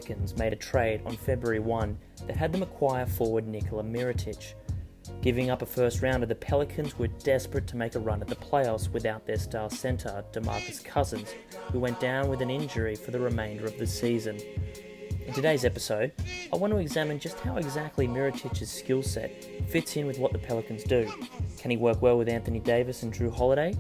Pelicans made a trade on February 1 that had them acquire forward Nikola Mirotić. Giving up a first rounder, the Pelicans were desperate to make a run at the playoffs without their star centre, DeMarcus Cousins, who went down with an injury for the remainder of the season. In today's episode, I want to examine just how exactly Mirotić's skill set fits in with what the Pelicans do. Can he work well with Anthony Davis and Jrue Holiday?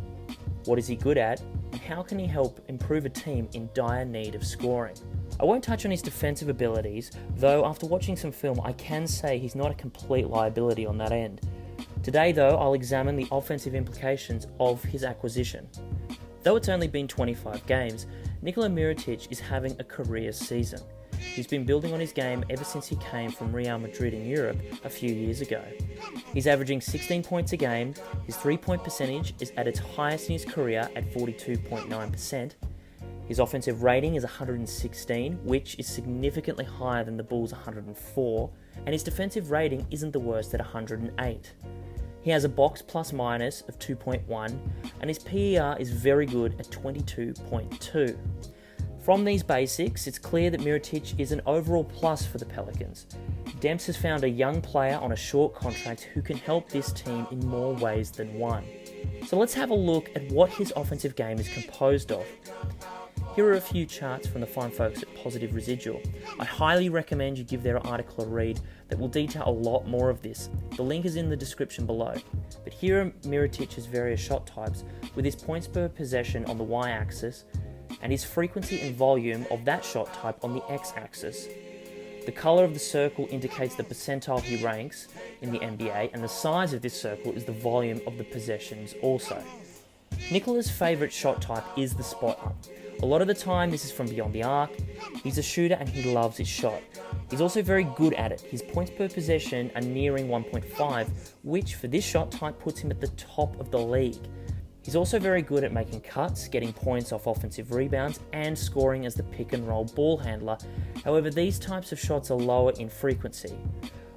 What is he good at? And how can he help improve a team in dire need of scoring? I won't touch on his defensive abilities, though after watching some film I can say he's not a complete liability on that end. Today though, I'll examine the offensive implications of his acquisition. Though it's only been 25 games, Nikola Mirotić is having a career season. He's been building on his game ever since he came from Real Madrid in Europe a few years ago. He's averaging 16 points a game, his 3-point percentage is at its highest in his career at 42.9%, his offensive rating is 116, which is significantly higher than the Bulls' 104, and his defensive rating isn't the worst at 108. He has a box plus minus of 2.1, and his PER is very good at 22.2. From these basics, it's clear that Mirotić is an overall plus for the Pelicans. Demps has found a young player on a short contract who can help this team in more ways than one. So let's have a look at what his offensive game is composed of. Here are a few charts from the fine folks at Positive Residual. I highly recommend you give their article a read that will detail a lot more of this. The link is in the description below. But here are Mirotić's various shot types, with his points per possession on the y-axis, and his frequency and volume of that shot type on the x-axis. The colour of the circle indicates the percentile he ranks in the NBA, and the size of this circle is the volume of the possessions also. Nikola's favourite shot type is the spot-up. A lot of the time this is from beyond the arc. He's a shooter and he loves his shot. He's also very good at it. His points per possession are nearing 1.5, which for this shot type puts him at the top of the league. He's also very good at making cuts, getting points off offensive rebounds, and scoring as the pick-and-roll ball handler. However, these types of shots are lower in frequency.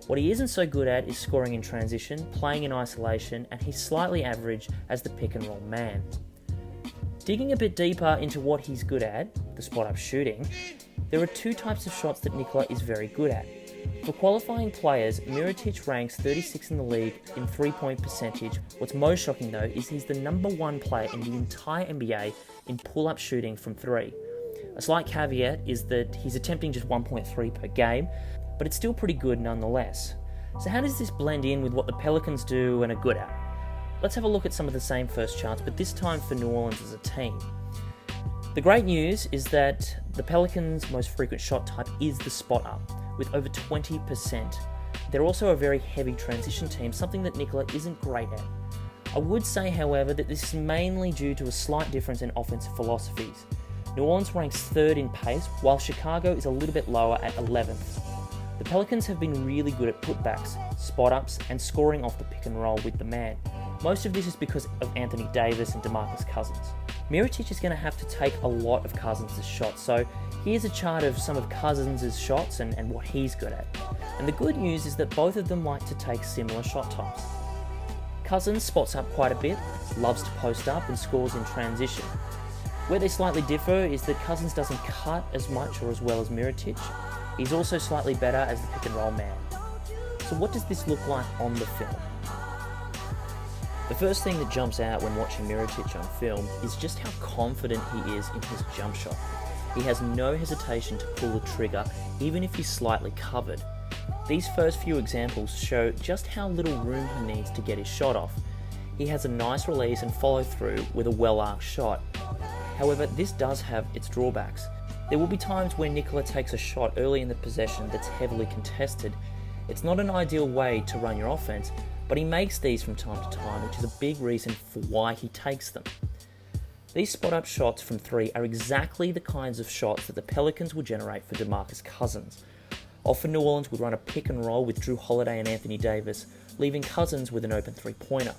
What he isn't so good at is scoring in transition, playing in isolation, and he's slightly average as the pick-and-roll man. Digging a bit deeper into what he's good at, the spot-up shooting, there are two types of shots that Nikola is very good at. For qualifying players, Mirotić ranks 36 in the league in 3-point percentage. What's most shocking though is he's the number one player in the entire NBA in pull-up shooting from 3. A slight caveat is that he's attempting just 1.3 per game, but it's still pretty good nonetheless. So how does this blend in with what the Pelicans do and are good at? Let's have a look at some of the same first charts, but this time for New Orleans as a team. The great news is that the Pelicans' most frequent shot type is the spot-up, with over 20%. They're also a very heavy transition team, something that Nikola isn't great at. I would say, however, that this is mainly due to a slight difference in offensive philosophies. New Orleans ranks 3rd in pace, while Chicago is a little bit lower at 11th. The Pelicans have been really good at putbacks, spot-ups, and scoring off the pick and roll with the man. Most of this is because of Anthony Davis and DeMarcus Cousins. Mirotić is going to have to take a lot of Cousins' shots, so here's a chart of some of Cousins' shots and what he's good at. And the good news is that both of them like to take similar shot types. Cousins spots up quite a bit, loves to post up and scores in transition. Where they slightly differ is that Cousins doesn't cut as much or as well as Mirotić. He's also slightly better as the pick and roll man. So what does this look like on the film? The first thing that jumps out when watching Mirotić on film is just how confident he is in his jump shot. He has no hesitation to pull the trigger, even if he's slightly covered. These first few examples show just how little room he needs to get his shot off. He has a nice release and follow through with a well-arced shot. However, this does have its drawbacks. There will be times where Nikola takes a shot early in the possession that's heavily contested. It's not an ideal way to run your offense, but he makes these from time to time, which is a big reason for why he takes them. These spot-up shots from 3 are exactly the kinds of shots that the Pelicans will generate for DeMarcus Cousins. Often New Orleans would run a pick and roll with Jrue Holiday and Anthony Davis, leaving Cousins with an open 3-pointer.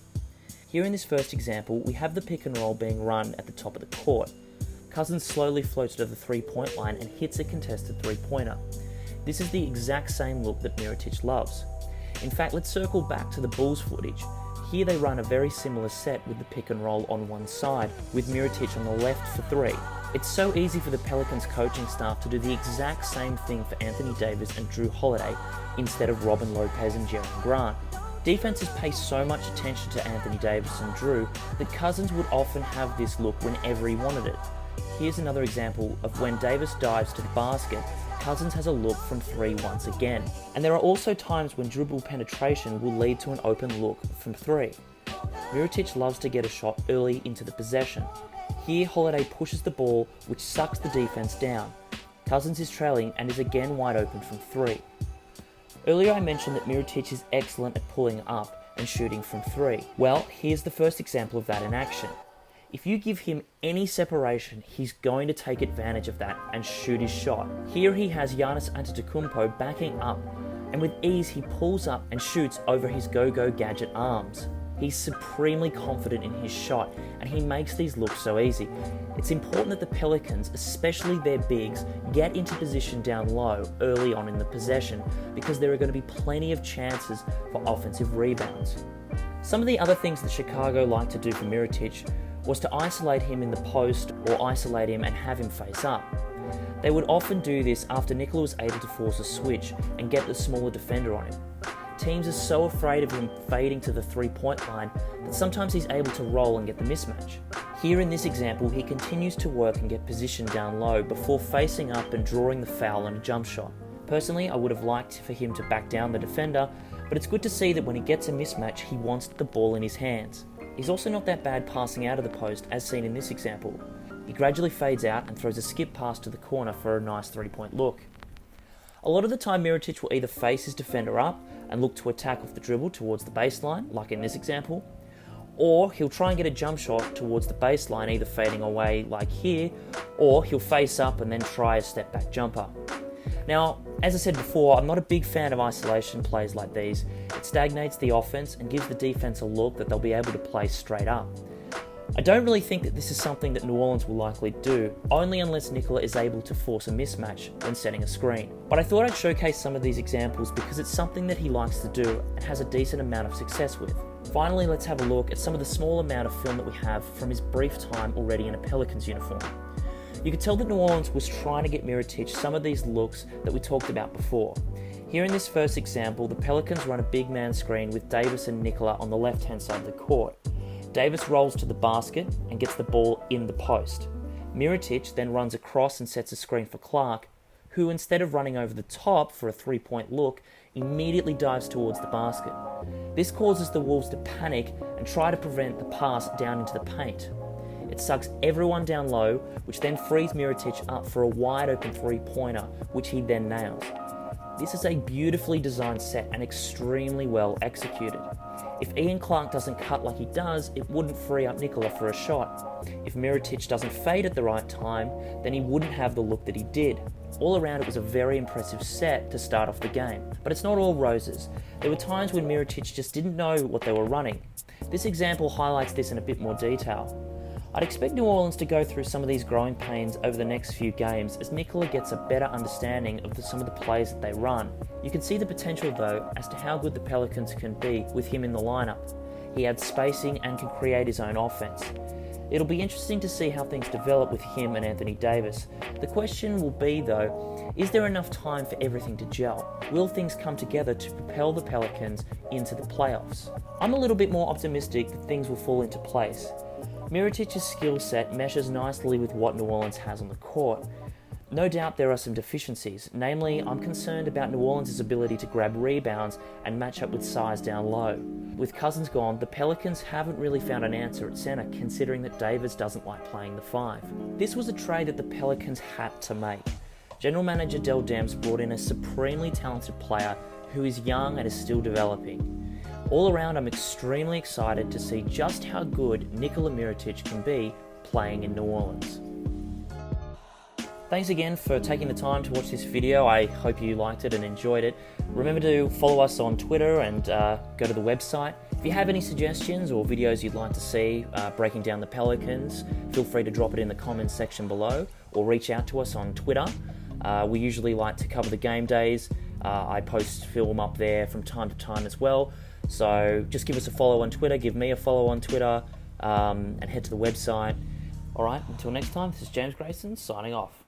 Here in this first example, we have the pick and roll being run at the top of the court. Cousins slowly floats to the 3-point line and hits a contested 3-pointer. This is the exact same look that Mirotić loves. In fact, let's circle back to the Bulls footage. Here they run a very similar set with the pick and roll on one side, with Mirotić on the left for three. It's so easy for the Pelicans coaching staff to do the exact same thing for Anthony Davis and Drew Holiday instead of Robin Lopez and Jeremy Grant. Defenses pay so much attention to Anthony Davis and Drew that Cousins would often have this look whenever he wanted it. Here's another example of when Davis dives to the basket, Cousins has a look from three once again. And there are also times when dribble penetration will lead to an open look from three. Mirotić loves to get a shot early into the possession. Here Holiday pushes the ball, which sucks the defense down. Cousins is trailing and is again wide open from three. Earlier I mentioned that Mirotić is excellent at pulling up and shooting from three. Well, here's the first example of that in action. If you give him any separation, he's going to take advantage of that and shoot his shot. Here he has Giannis Antetokounmpo backing up, and with ease he pulls up and shoots over his go-go gadget arms. He's supremely confident in his shot, and he makes these look so easy. It's important that the Pelicans, especially their bigs, get into position down low early on in the possession, because there are going to be plenty of chances for offensive rebounds. Some of the other things that Chicago liked to do for Mirotić was to isolate him in the post or isolate him and have him face up. They would often do this after Nikola was able to force a switch and get the smaller defender on him. Teams are so afraid of him fading to the three-point line that sometimes he's able to roll and get the mismatch. Here in this example, he continues to work and get positioned down low before facing up and drawing the foul on a jump shot. Personally, I would have liked for him to back down the defender, but it's good to see that when he gets a mismatch, he wants the ball in his hands. He's also not that bad passing out of the post, as seen in this example. He gradually fades out and throws a skip pass to the corner for a nice three-point look. A lot of the time, Mirotić will either face his defender up and look to attack off the dribble towards the baseline, like in this example, or he'll try and get a jump shot towards the baseline, either fading away like here, or he'll face up and then try a step-back jumper. Now, as I said before, I'm not a big fan of isolation plays like these. It stagnates the offense and gives the defense a look that they'll be able to play straight up. I don't really think that this is something that New Orleans will likely do, only unless Nikola is able to force a mismatch when setting a screen. But I thought I'd showcase some of these examples because it's something that he likes to do and has a decent amount of success with. Finally, let's have a look at some of the small amount of film that we have from his brief time already in a Pelicans uniform. You could tell that New Orleans was trying to get Mirotić some of these looks that we talked about before. Here in this first example, the Pelicans run a big man screen with Davis and Nikola on the left-hand side of the court. Davis rolls to the basket and gets the ball in the post. Mirotić then runs across and sets a screen for Clark, who instead of running over the top for a three-point look, immediately dives towards the basket. This causes the Wolves to panic and try to prevent the pass down into the paint. It sucks everyone down low, which then frees Mirotić up for a wide open three-pointer, which he then nails. This is a beautifully designed set and extremely well executed. If Ian Clark doesn't cut like he does, it wouldn't free up Nikola for a shot. If Mirotić doesn't fade at the right time, then he wouldn't have the look that he did. All around, it was a very impressive set to start off the game. But it's not all roses. There were times when Mirotić just didn't know what they were running. This example highlights this in a bit more detail. I'd expect New Orleans to go through some of these growing pains over the next few games as Nikola gets a better understanding of some of the plays that they run. You can see the potential though as to how good the Pelicans can be with him in the lineup. He adds spacing and can create his own offense. It'll be interesting to see how things develop with him and Anthony Davis. The question will be though, is there enough time for everything to gel? Will things come together to propel the Pelicans into the playoffs? I'm a little bit more optimistic that things will fall into place. Mirotić's skill set meshes nicely with what New Orleans has on the court. No doubt there are some deficiencies, namely I'm concerned about New Orleans' ability to grab rebounds and match up with size down low. With Cousins gone, the Pelicans haven't really found an answer at center considering that Davis doesn't like playing the 5. This was a trade that the Pelicans had to make. General Manager Dell Demps brought in a supremely talented player who is young and is still developing. All around, I'm extremely excited to see just how good Nikola Mirotić can be playing in New Orleans. Thanks again for taking the time to watch this video. I hope you liked it and enjoyed it. Remember to follow us on Twitter and go to the website. If you have any suggestions or videos you'd like to see breaking down the Pelicans, feel free to drop it in the comments section below or reach out to us on Twitter. We usually like to cover the game days. I post film up there from time to time as well. So just give us a follow on Twitter, give me a follow on Twitter, and head to the website. Alright, until next time, this is James Grayson signing off.